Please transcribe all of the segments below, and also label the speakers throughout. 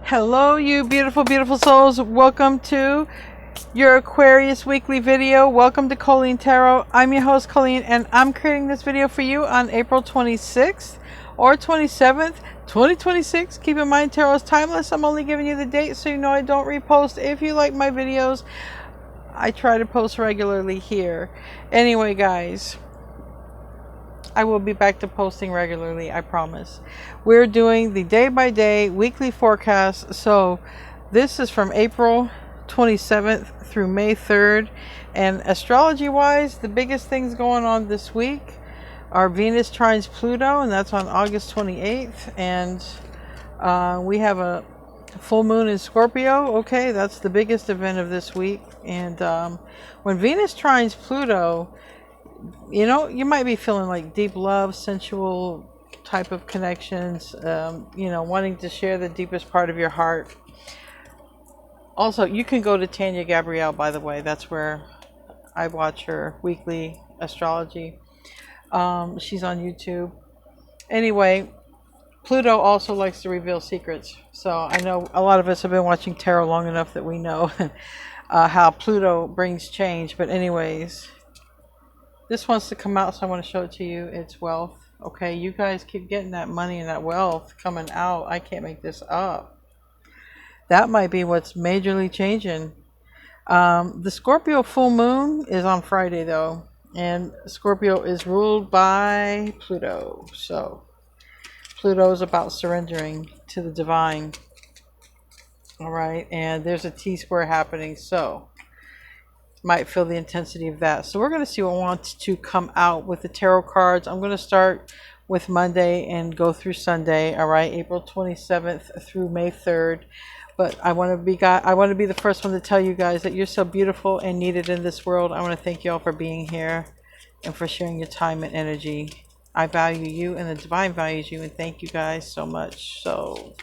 Speaker 1: Hello, you beautiful, beautiful souls. Welcome to your Aquarius weekly video. Welcome to Colleen Tarot. I'm your host, Colleen, and I'm creating this video for you on April 26th or 27th, 2026. Keep in mind, tarot is timeless. I'm only giving you the date so you know I don't repost. If you like my videos, I try to post regularly here. Anyway, guys, I will be back to posting regularly, I promise. We're doing the day-by-day weekly forecast. So this is from April 27th through May 3rd. And astrology-wise, the biggest things going on this week are Venus trines Pluto, and that's on August 28th. And we have a full moon in Scorpio. Okay, that's the biggest event of this week. And when Venus trines Pluto, you know, you might be feeling like deep love, sensual type of connections, you know, wanting to share the deepest part of your heart. Also, you can go to Tanya Gabrielle, by the way. That's where I watch her weekly astrology. She's on YouTube. Anyway, Pluto also likes to reveal secrets. So I know a lot of us have been watching tarot long enough that we know how Pluto brings change. But anyways, this wants to come out, so I want to show it to you. It's wealth. Okay, you guys keep getting that money and that wealth coming out. I can't make this up. That might be what's majorly changing. The Scorpio full moon is on Friday, though. And Scorpio is ruled by Pluto. So Pluto is about surrendering to the divine. All right, and there's a T-square happening, so might feel the intensity of that. So we're going to see what wants to come out with the tarot cards. I'm going to start with Monday and go through Sunday. All right, April 27th through May 3rd. But I want to be the first one to tell you guys that you're so beautiful and needed in this world. I want to thank you all for being here and for sharing your time and energy. I value you and the divine values you, and thank you guys so much. So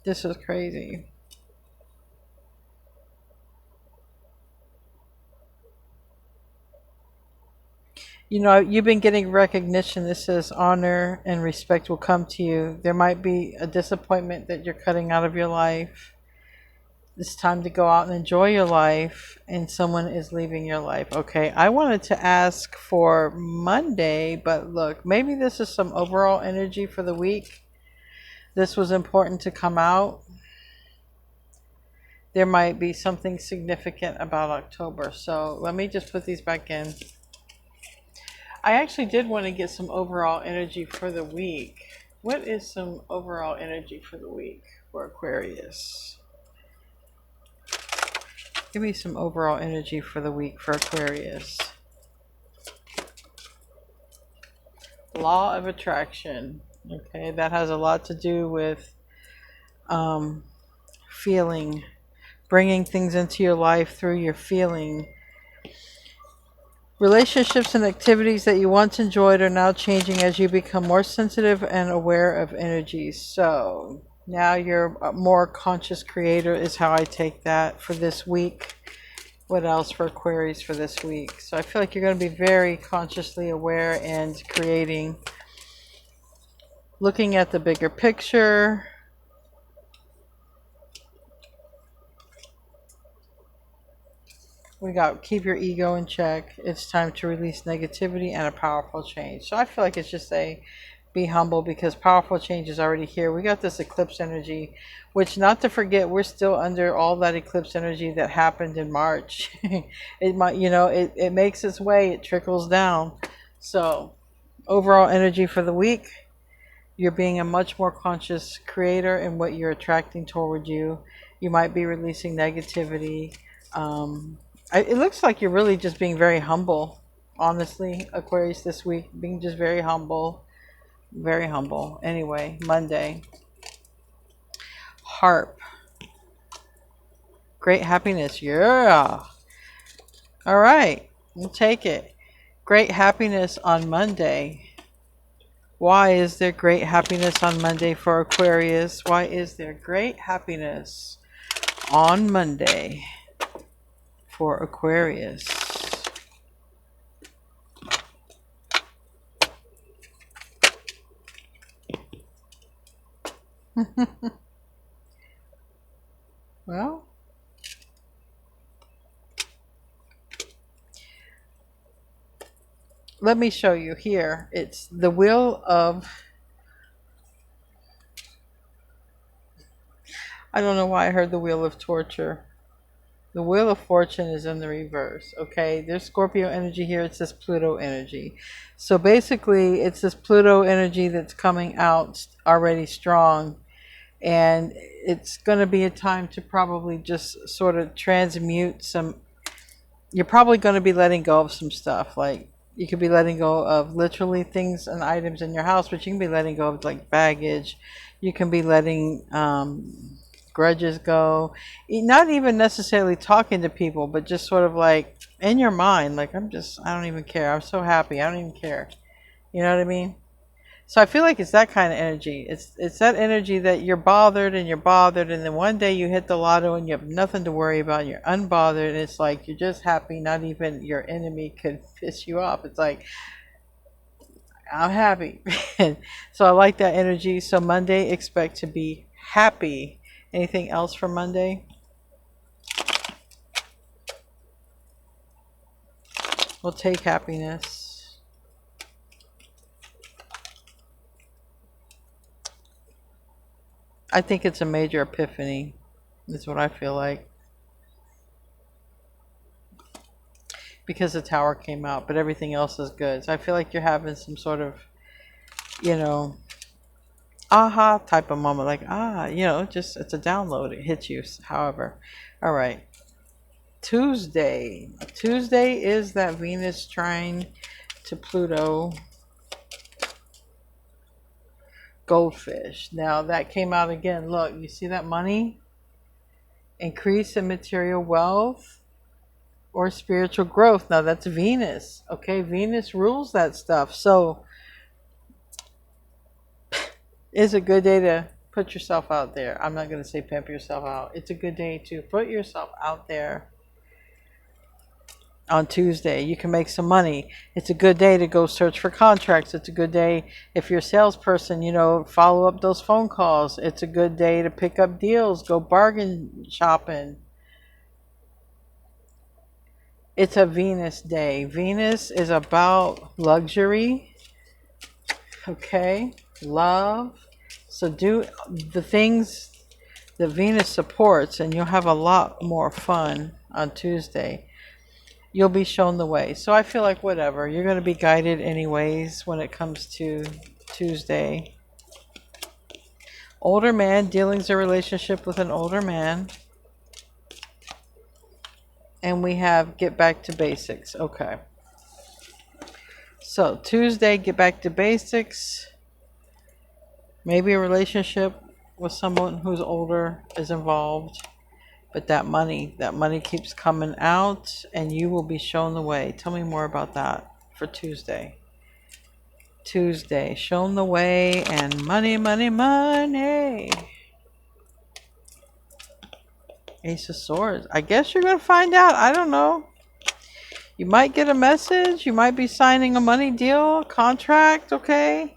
Speaker 1: this is crazy. You know, you've been getting recognition. This says honor and respect will come to you. There might be a disappointment that you're cutting out of your life. It's time to go out and enjoy your life, and someone is leaving your life. Okay, I wanted to ask for Monday, but look, maybe this is some overall energy for the week. This was important to come out. There might be something significant about October. So let me just put these back in. I actually did want to get some overall energy for the week. What is some overall energy for the week for Aquarius? Give me some overall energy for the week for Aquarius. Law of attraction. Okay, that has a lot to do with feeling, bringing things into your life through your feeling. Relationships and activities that you once enjoyed are now changing as you become more sensitive and aware of energies. So now you're a more conscious creator is how I take that for this week. What else for Aquarius for this week? So I feel like you're going to be very consciously aware and creating. Looking at the bigger picture. We got keep your ego in check. It's time to release negativity and a powerful change. So I feel like it's just a be humble, because powerful change is already here. We got this eclipse energy, which, not to forget, we're still under all that eclipse energy that happened in March. It might, you know, it makes its way, it trickles down. So overall energy for the week. You're being a much more conscious creator in what you're attracting toward you. You might be releasing negativity. It looks like you're really just being very humble. Honestly, Aquarius this week, being just very humble. Very humble. Anyway, Monday. Harp. Great happiness. Yeah. All right. We'll take it. Great happiness on Monday. Why is there great happiness on Monday for Aquarius? Why is there great happiness on Monday for Aquarius? Well, let me show you here. It's the wheel of, I don't know why I heard the wheel of torture. The wheel of fortune is in the reverse. Okay, there's Scorpio energy here. It's this Pluto energy. So basically, it's this Pluto energy that's coming out already strong. And it's going to be a time to probably just sort of transmute some. You're probably going to be letting go of some stuff. Like, you could be letting go of literally things and items in your house, but you can be letting go of like baggage. You can be letting grudges go. Not even necessarily talking to people, but just sort of like in your mind, like, I don't even care. I'm so happy. I don't even care. You know what I mean? So I feel like it's that kind of energy. It's that energy that you're bothered and you're bothered, and then one day you hit the lotto and you have nothing to worry about and you're unbothered, and it's like you're just happy. Not even your enemy could piss you off. It's like, I'm happy. So I like that energy. So Monday, expect to be happy. Anything else for Monday? We'll take happiness. I think it's a major epiphany. That's what I feel like. Because the tower came out, but everything else is good. So I feel like you're having some sort of, you know, aha type of moment. Like, just, it's a download. It hits you, however. All right. Tuesday. Tuesday is that Venus trine to Pluto goldfish. Now that came out again. Look, you see that money? Increase in material wealth or spiritual growth. Now that's Venus. Okay, Venus rules that stuff. So it's a good day to put yourself out there. I'm not going to say pimp yourself out. It's a good day to put yourself out there. On Tuesday, you can make some money. It's a good day to go search for contracts. It's a good day if you're a salesperson, follow up those phone calls. It's a good day to pick up deals, go bargain shopping. It's a Venus day. Venus is about luxury, okay, love. So do the things that Venus supports and you'll have a lot more fun on Tuesday. You'll be shown the way. So I feel like whatever. You're going to be guided anyways when it comes to Tuesday. Older man, dealings or relationship with an older man. And we have get back to basics. Okay. So Tuesday, get back to basics. Maybe a relationship with someone who's older is involved. But that money keeps coming out and you will be shown the way. Tell me more about that for Tuesday. Tuesday, shown the way and money, money, money. Ace of Swords. I guess you're going to find out. I don't know. You might get a message. You might be signing a money deal, contract, okay?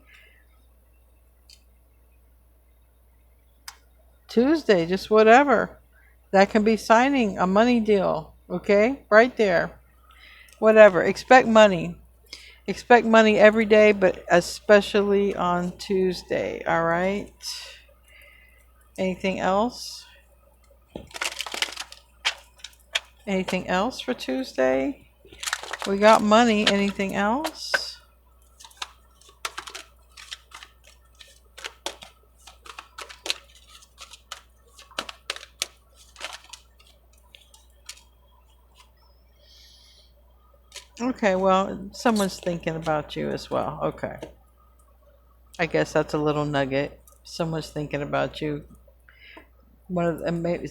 Speaker 1: Tuesday, just whatever. That can be signing a money deal, okay? Right there. Whatever. Expect money. Expect money every day, but especially on Tuesday, all right? Anything else? Anything else for Tuesday? We got money. Anything else? Okay, well, someone's thinking about you as well. Okay. I guess that's a little nugget. Someone's thinking about you. One of them, maybe,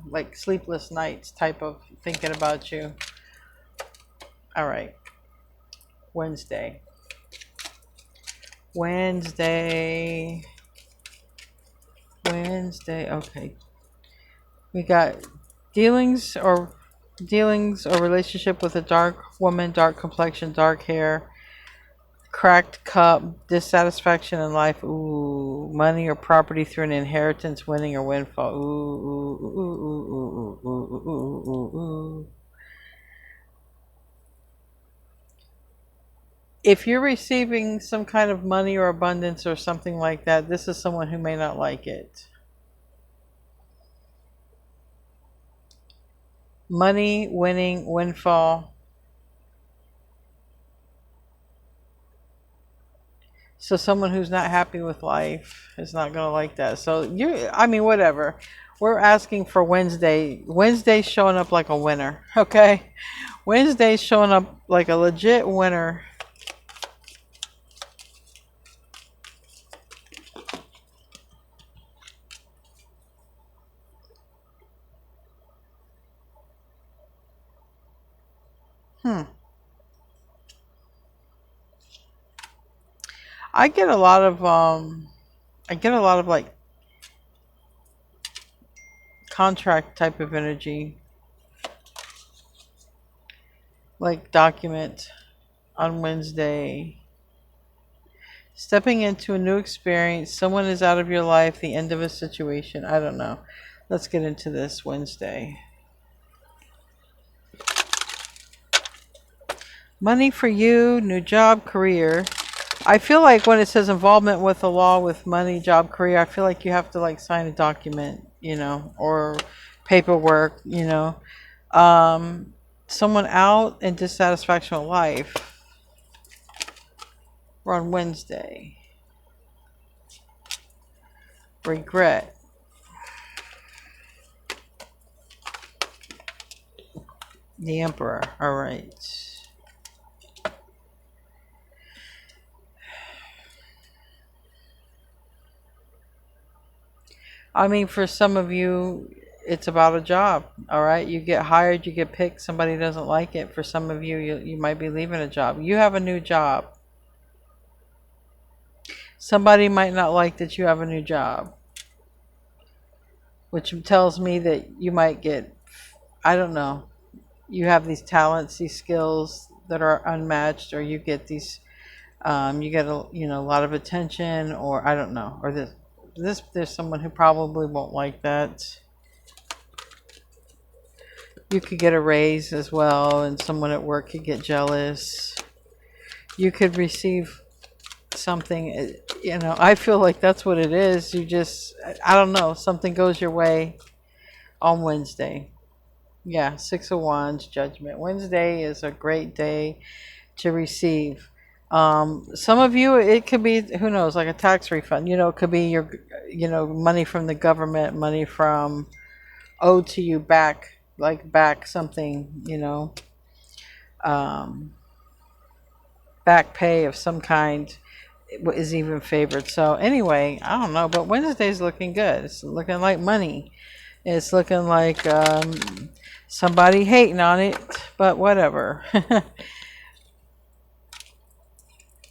Speaker 1: like sleepless nights type of thinking about you. All right. Wednesday. Wednesday. Okay. We got dealings or relationship with a dark woman, dark complexion, dark hair, cracked cup, dissatisfaction in life. Ooh, Ooh, money or property through an inheritance, winning or windfall. Ooh, ooh, ooh, ooh, ooh, ooh, ooh, ooh, ooh. If you're receiving some kind of money or abundance or something like that, this is someone who may not like it. Money, winning, windfall. So someone who's not happy with life is not going to like that. So I mean, whatever. We're asking for Wednesday. Wednesday's showing up like a winner, okay? Wednesday's showing up like a legit winner. I get a lot of like contract type of energy, like document on Wednesday. Stepping into a new experience. Someone is out of your life. The end of a situation. I don't know. Let's get into this Wednesday. Money for you, new job, career. I feel like when it says involvement with the law, with money, job, career, I feel like you have to like sign a document, you know, or paperwork, you know. Someone out in dissatisfaction with life. We're on Wednesday. Regret. The Emperor. All right. I mean, for some of you, it's about a job. All right. You get hired, you get picked, somebody doesn't like it. For some of you, you might be leaving a job. You have a new job. Somebody might not like that you have a new job, which tells me that you might get, I don't know, you have these talents, these skills that are unmatched, or you get these, you get a lot of attention, or I don't know, or there's someone who probably won't like that. You could get a raise as well, and someone at work could get jealous. You could receive something, you know, I feel like that's what it is. You just, I don't know, something goes your way on Wednesday. Yeah, Six of Wands, Judgment. Wednesday is a great day to receive. Some of you, it could be, who knows, like a tax refund. You know, it could be your, money from the government, money from owed to you back, like back something, back pay of some kind is even favored. So anyway, I don't know, but Wednesday's looking good. It's looking like money. It's looking like somebody hating on it, but whatever.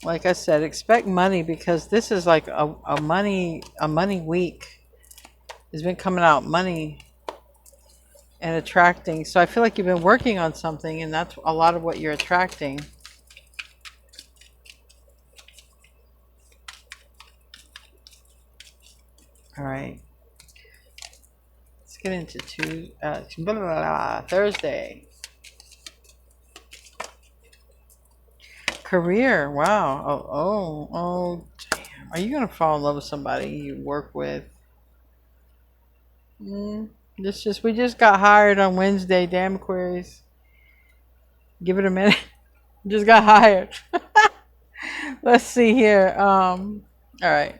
Speaker 1: Like I said, expect money, because this is like a money week. Has been coming out, money and attracting. So I feel like you've been working on something, and that's a lot of what you're attracting. All right. Let's get into Thursday. Career. Wow. Oh, damn. Are you going to fall in love with somebody you work with? We just got hired on Wednesday. Damn, Aquarius. Give it a minute. Just got hired. Let's see here. All right.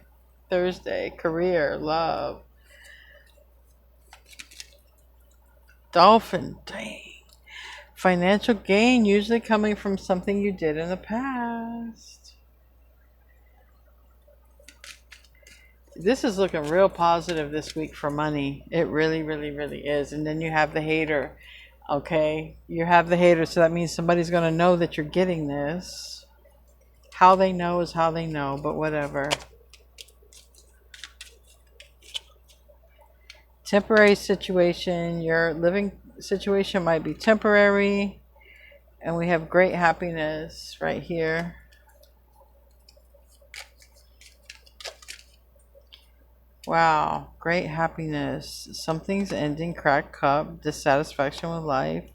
Speaker 1: Thursday. Career. Love. Dolphin. Dang. Financial gain, usually coming from something you did in the past. This is looking real positive this week for money. It really, really, really is. And then you have the hater. Okay? You have the hater, so that means somebody's going to know that you're getting this. How they know is how they know, but whatever. Temporary situation. Your living situation might be temporary, and we have great happiness right here. Wow, great happiness. Something's ending, cracked cup, dissatisfaction with life.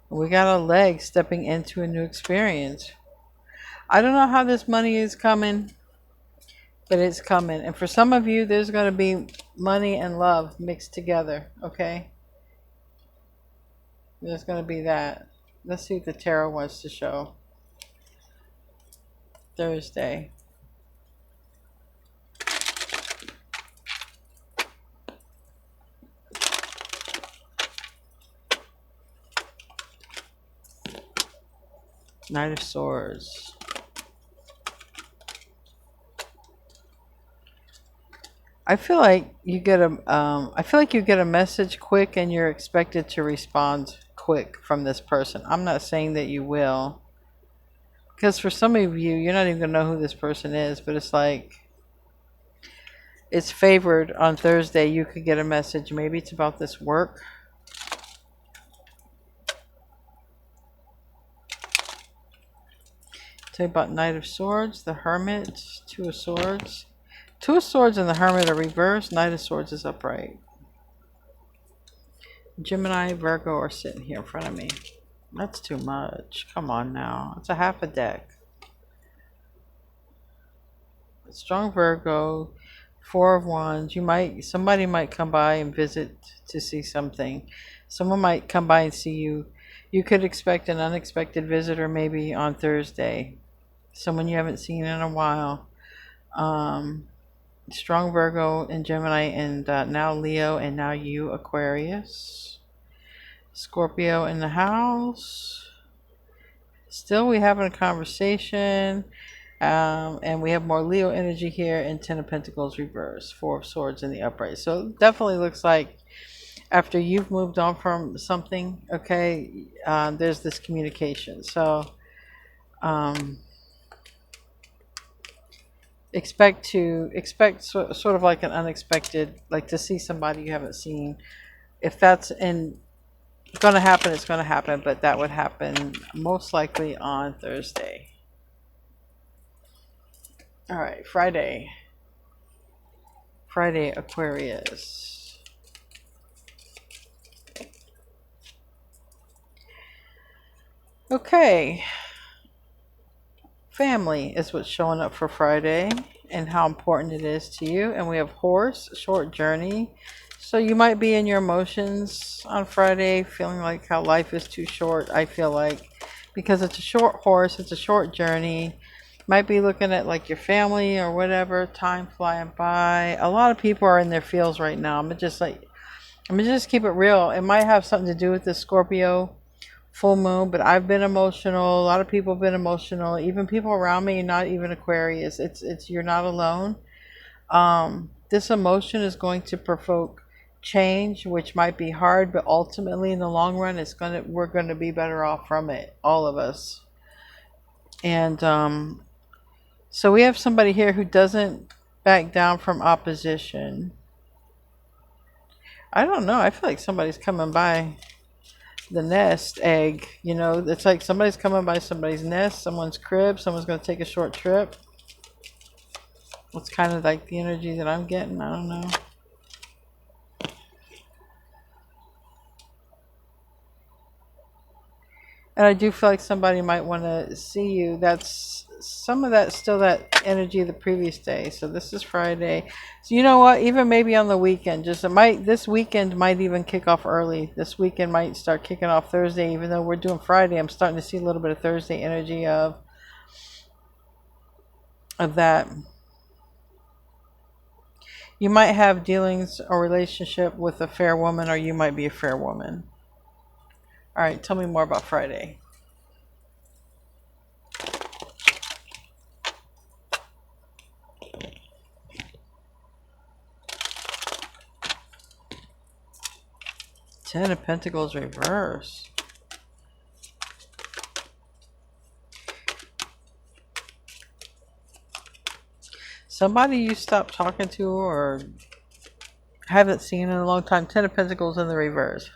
Speaker 1: We got a leg stepping into a new experience. I don't know how this money is coming, but it's coming. And for some of you, there's going to be money and love mixed together, okay? There's going to be that. Let's see what the tarot wants to show. Thursday. Knight of Swords. I feel like you get a message quick and you're expected to respond quick from this person. I'm not saying that you will, because for some of you, you're not even gonna know who this person is, but it's like it's favored on Thursday. You could get a message. Maybe it's about this work. Tell you about Knight of Swords, the Hermit, Two of Swords. Two of Swords and the Hermit are reversed. Knight of Swords is upright. Gemini, Virgo are sitting here in front of me. That's too much. Come on now. It's a half a deck. Strong Virgo, Four of Wands. Somebody might come by and visit to see something. Someone might come by and see you. You could expect an unexpected visitor maybe on Thursday. Someone you haven't seen in a while. Strong Virgo and Gemini, and now Leo, and now you, Aquarius. Scorpio in the house. Still we having a conversation. And we have more Leo energy here, and Ten of Pentacles reverse, Four of Swords in the upright. So it definitely looks like after you've moved on from something, okay, there's this communication. So expect sort of like an unexpected, like to see somebody you haven't seen. If that's going to happen, it's going to happen, but that would happen most likely on Thursday. All right, Friday, Aquarius. Okay. Family is what's showing up for Friday and how important it is to you. And we have Horse, short journey. So you might be in your emotions on Friday, feeling like how life is too short. I feel like because it's a short horse, it's a short journey. Might be looking at like your family or whatever, time flying by. A lot of people are in their feels right now. I'm gonna just keep it real. It might have something to do with the Scorpio full moon, but I've been emotional. A lot of people have been emotional. Even people around me, not even Aquarius. It's you're not alone. This emotion is going to provoke change, which might be hard, but ultimately in the long run, we're gonna be better off from it, all of us. And so we have somebody here who doesn't back down from opposition. I don't know. I feel like somebody's coming by the nest egg. You know, it's like somebody's coming by somebody's nest, someone's crib, someone's going to take a short trip. It's kind of like the energy that I'm getting. I don't know. And I do feel like somebody might want to see you. That's some of that, still that energy of the previous day. So this is Friday. So you know what? Even maybe on the weekend, this weekend might even kick off early. This weekend might start kicking off Thursday, even though we're doing Friday. I'm starting to see a little bit of Thursday energy of that. You might have dealings or relationship with a fair woman, or you might be a fair woman. All right, tell me more about Friday. Ten of Pentacles reverse. Somebody you stopped talking to or haven't seen in a long time. Ten of Pentacles in the reverse.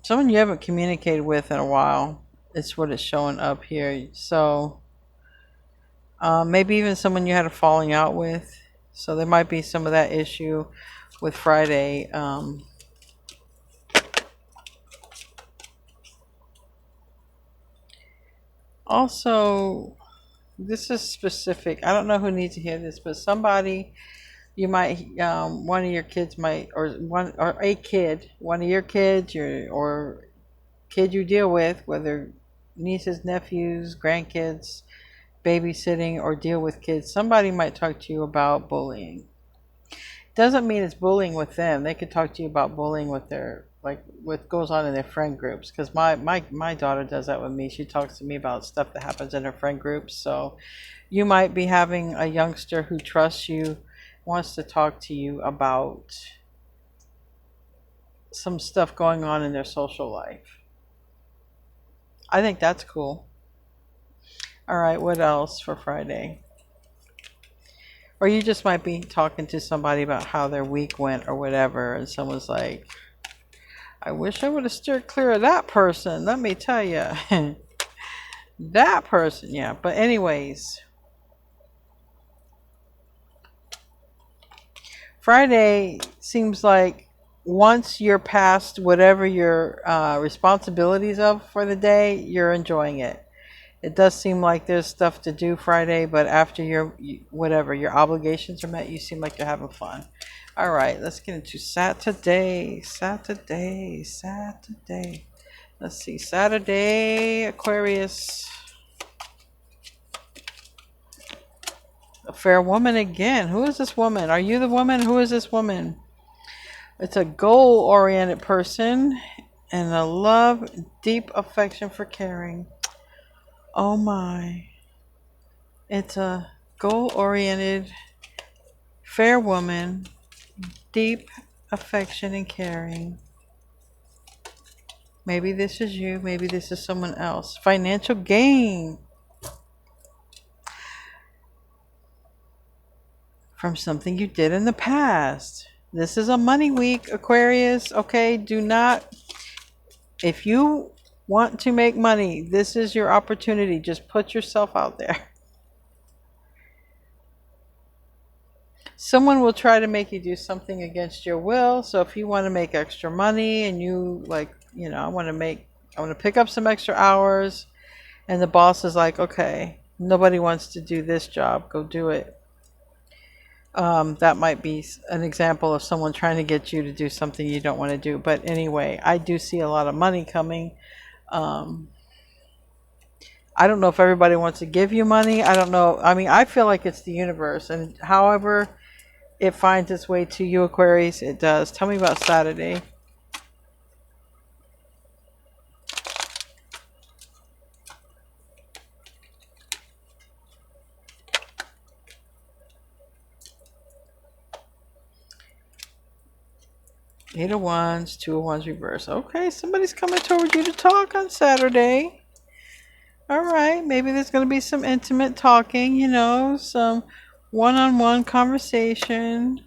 Speaker 1: Someone you haven't communicated with in a while. It's what it's showing up here. So maybe even someone you had a falling out with. So there might be some of that issue with Friday. Also, this is specific. I don't know who needs to hear this, but somebody, you might, one of your kids might, or a kid, one of your kids, or kid you deal with, whether nieces, nephews, grandkids, babysitting, or deal with kids, somebody might talk to you about bullying. Doesn't mean it's bullying with them. They could talk to you about bullying with their, like, what goes on in their friend groups. Because my daughter does that with me. She talks to me about stuff that happens in her friend groups. So you might be having a youngster who trusts you, wants to talk to you about some stuff going on in their social life. I think that's cool. All right, what else for Friday? Or you just might be talking to somebody about how their week went or whatever, and someone's like, I wish I would have steered clear of that person, let me tell you. That person, yeah. But anyways, Friday seems like once you're past whatever your responsibilities of for the day, you're enjoying it. It does seem like there's stuff to do Friday, but after your whatever your obligations are met, you seem like you're having fun. All right, let's get into Saturday. Saturday. Let's see, Saturday, Aquarius. A fair woman again. Who is this woman? Are you the woman? Who is this woman? It's a goal-oriented person and a love, deep affection for caring. Oh my. It's a goal-oriented, fair woman, deep affection and caring. Maybe this is you. Maybe this is someone else. Financial gain from something you did in the past. This is a money week, Aquarius. Okay, do not, if you want to make money, this is your opportunity. Just put yourself out there. Someone will try to make you do something against your will. So if you want to make extra money and you like, you know, I want to pick up some extra hours, and the boss is like, okay, nobody wants to do this job, go do it. That might be an example of someone trying to get you to do something you don't want to do. But anyway, I do see a lot of money coming. I don't know if everybody wants to give you money. I don't know. I mean, I feel like it's the universe, and however it finds its way to you, Aquarius, it does. Tell me about Saturday. Eight of Wands, Two of Wands reverse. Okay, somebody's coming toward you to talk on Saturday. All right, maybe there's going to be some intimate talking, you know, some one-on-one conversation.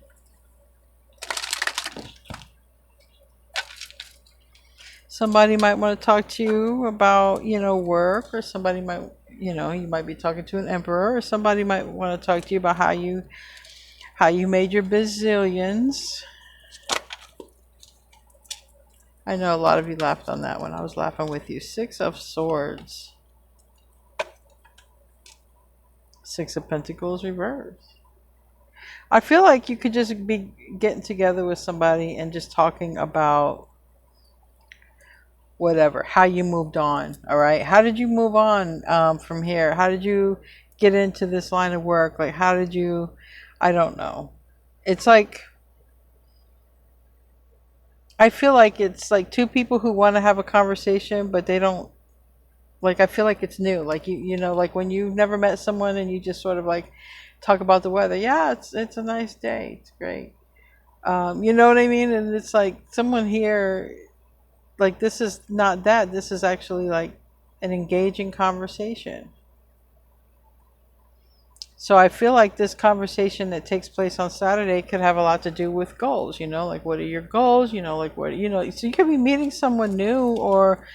Speaker 1: Somebody might want to talk to you about, you know, work, or somebody might, you know, you might be talking to an emperor, or somebody might want to talk to you about how you made your bazillions. I know a lot of you laughed on that one. I was laughing with you. Six of Swords. Six of Pentacles reverse. I feel like you could just be getting together with somebody and just talking about whatever, how you moved on. All right, how did you move on from here? How did you get into this line of work? Like, how did you, I don't know. It's like, I feel like it's like two people who want to have a conversation, but they don't, like, I feel like it's new. Like, you know, like when you've never met someone and you just sort of like talk about the weather. Yeah, it's a nice day. It's great. You know what I mean? And it's like someone here, like, this is not that. This is actually like an engaging conversation. So I feel like this conversation that takes place on Saturday could have a lot to do with goals, you know, like what are your goals, you know, like what, you know, so you could be meeting someone new or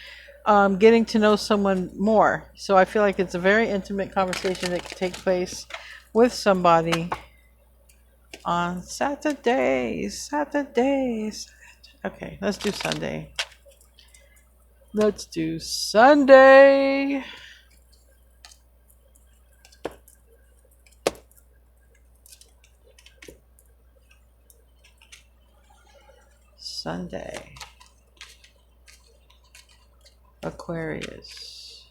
Speaker 1: getting to know someone more. So I feel like it's a very intimate conversation that could take place with somebody on Saturdays. Okay, let's do Sunday. Let's do Sunday. Sunday. Aquarius.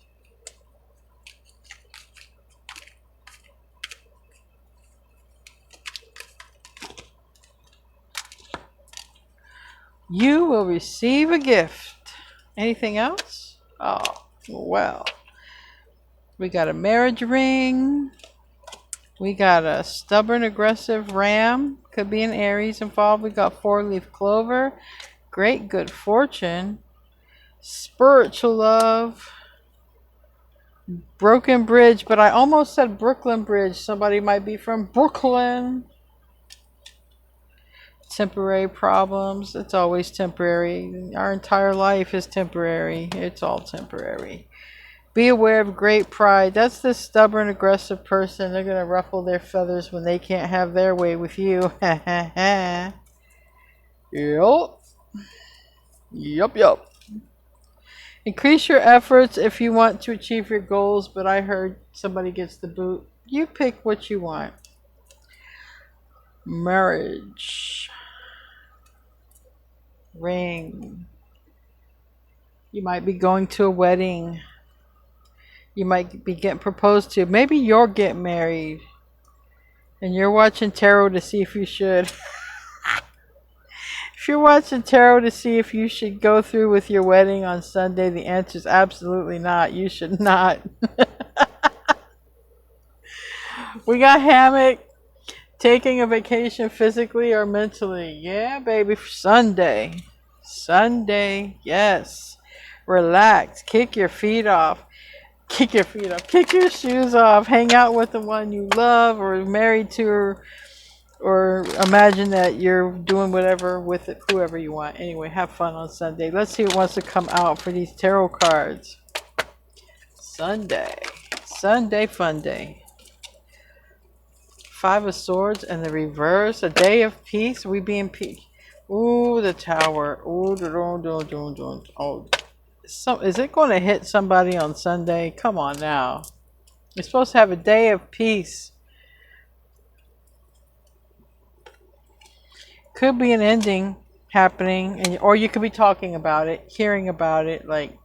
Speaker 1: You will receive a gift. Anything else? Oh, well. We got a marriage ring. We got a stubborn, aggressive ram. Could be an Aries involved. We got 4-leaf clover. Great good fortune. Spiritual love. Broken bridge, but I almost said Brooklyn Bridge. Somebody might be from Brooklyn. Temporary problems. It's always temporary. Our entire life is temporary. It's all temporary. Be aware of great pride. That's the stubborn, aggressive person. They're going to ruffle their feathers when they can't have their way with you. Yup. Yup. Increase your efforts if you want to achieve your goals, but I heard somebody gets the boot. You pick what you want. Marriage. Ring. You might be going to a wedding. You might be getting proposed to. Maybe you're getting married. And you're watching tarot to see if you should. If you're watching tarot to see if you should go through with your wedding on Sunday, the answer is absolutely not. You should not. We got hammock. Taking a vacation physically or mentally. Yeah, baby. Sunday. Sunday. Yes. Relax. Kick your feet off. Kick your feet off. Kick your shoes off. Hang out with the one you love or married to, or imagine that you're doing whatever with it, whoever you want. Anyway, have fun on Sunday. Let's see what wants to come out for these tarot cards. Sunday. Sunday fun day. 5 of Swords and the reverse. A day of peace. We be in peace. Ooh, the Tower. Ooh, oh. Is it going to hit somebody on Sunday? Come on now. You're supposed to have a day of peace. Could be an ending happening, and or you could be talking about it, hearing about it, like.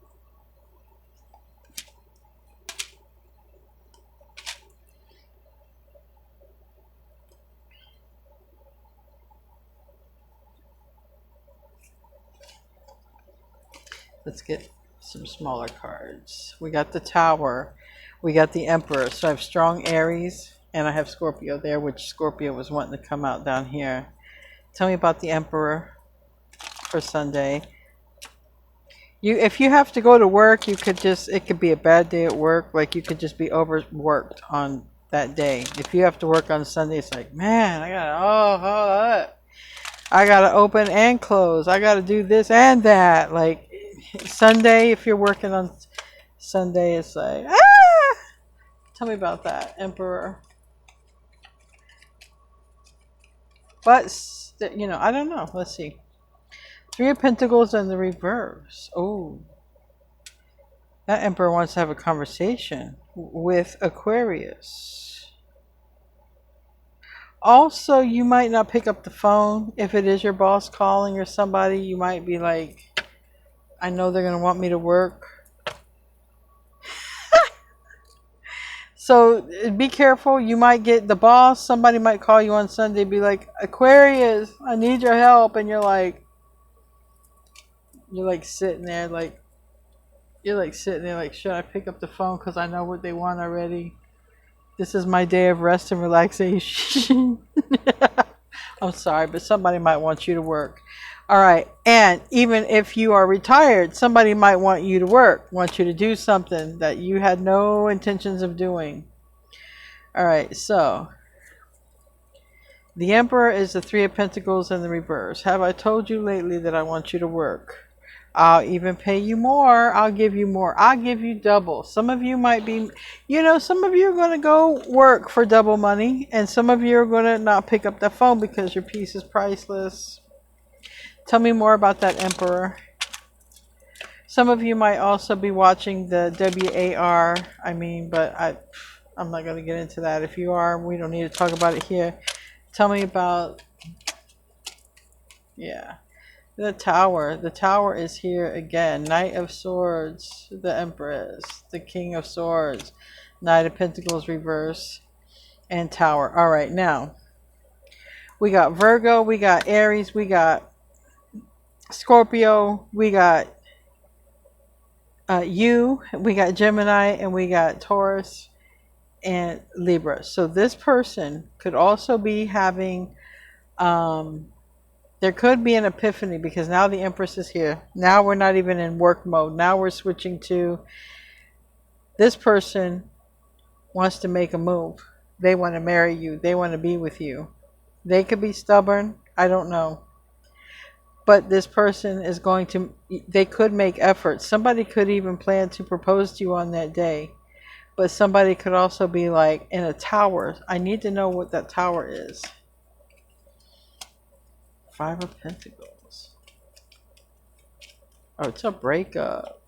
Speaker 1: Let's get some smaller cards. We got the Tower. We got the Emperor. So I have strong Aries and I have Scorpio there, which Scorpio was wanting to come out down here. Tell me about the Emperor for Sunday. If you have to go to work, you could just, it could be a bad day at work. Like you could just be overworked on that day. If you have to work on Sunday, it's like, man, I gotta open and close. I gotta do this and that. Like, Sunday, if you're working on Sunday, it's like, tell me about that, Emperor. But, you know, I don't know. Let's see. 3 of Pentacles and the reverse. Oh. That Emperor wants to have a conversation with Aquarius. Also, you might not pick up the phone. If it is your boss calling or somebody, you might be like, I know they're going to want me to work. So be careful. You might get the boss. Somebody might call you on Sunday, be like, Aquarius, I need your help. And you're like sitting there like, should I pick up the phone? Because I know what they want already. This is my day of rest and relaxation. I'm sorry, but somebody might want you to work. All right. And even if you are retired, somebody might want you to work, want you to do something that you had no intentions of doing. All right. So the Emperor is the 3 of Pentacles in the reverse. Have I told you lately that I want you to work? I'll even pay you more. I'll give you more. I'll give you double. Some of you might be, some of you are going to go work for double money, and some of you are going to not pick up the phone because your piece is priceless. Tell me more about that Emperor. Some of you might also be watching the WAR. But I'm not going to get into that. If you are, we don't need to talk about it here. Tell me about, yeah. The Tower. The Tower is here again. Knight of Swords, the Empress, the King of Swords, Knight of Pentacles reverse, and Tower. All right, now we got Virgo, we got Aries, we got Scorpio, we got we got Gemini, and we got Taurus and Libra. So this person could also be having there could be an epiphany, because now the Empress is here. Now we're not even in work mode. Now we're switching to, this person wants to make a move. They want to marry you. They want to be with you. They could be stubborn. I don't know. But this person is going to, they could make efforts. Somebody could even plan to propose to you on that day. But somebody could also be like in a tower. I need to know what that tower is. Five of Pentacles. Oh, it's a breakup.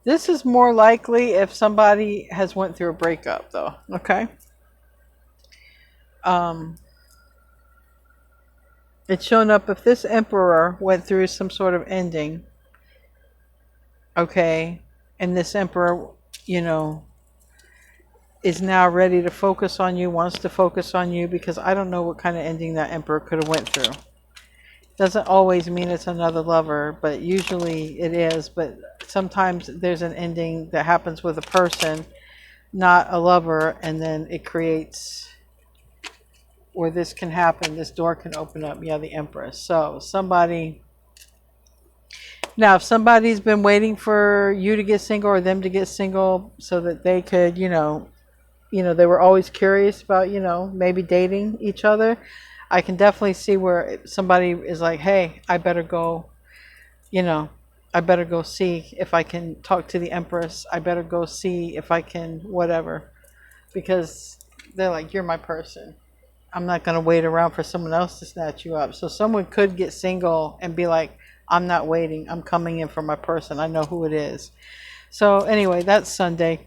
Speaker 1: This is more likely if somebody has went through a breakup, though. Okay. It's shown up if this Emperor went through some sort of ending. Okay. And this Emperor, is now ready to focus on you, wants to focus on you, because I don't know what kind of ending that Emperor could have went through. Doesn't always mean it's another lover, but usually it is. But sometimes there's an ending that happens with a person, not a lover, and then it creates, or this can happen, this door can open up. Yeah, the Empress. So somebody, now if somebody's been waiting for you to get single or them to get single so that they could, they were always curious about, maybe dating each other. I can definitely see where somebody is like, hey, I better go, I better go see if I can talk to the Empress. I better go see if I can whatever. Because they're like, you're my person. I'm not going to wait around for someone else to snatch you up. So someone could get single and be like, I'm not waiting. I'm coming in for my person. I know who it is. So anyway, that's Sunday.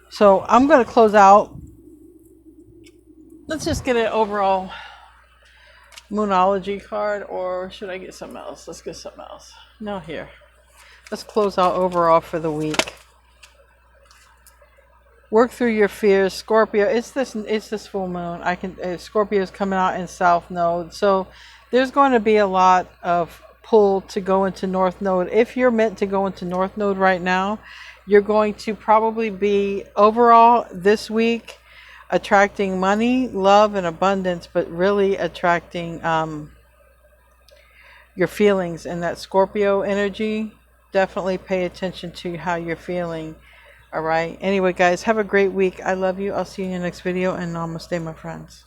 Speaker 1: So I'm going to close out. Let's just get an overall Moonology card, or should I get something else? Let's get something else. No, here. Let's close out overall for the week. Work through your fears, Scorpio. It's this full moon. Scorpio is coming out in South Node, so there's going to be a lot of pull to go into North Node. If you're meant to go into North Node right now, you're going to probably be overall this week attracting money, love, and abundance, but really attracting your feelings and that Scorpio energy. Definitely pay attention to how you're feeling. All right. Anyway, guys, have a great week. I love you. I'll see you in the next video, and namaste, my friends.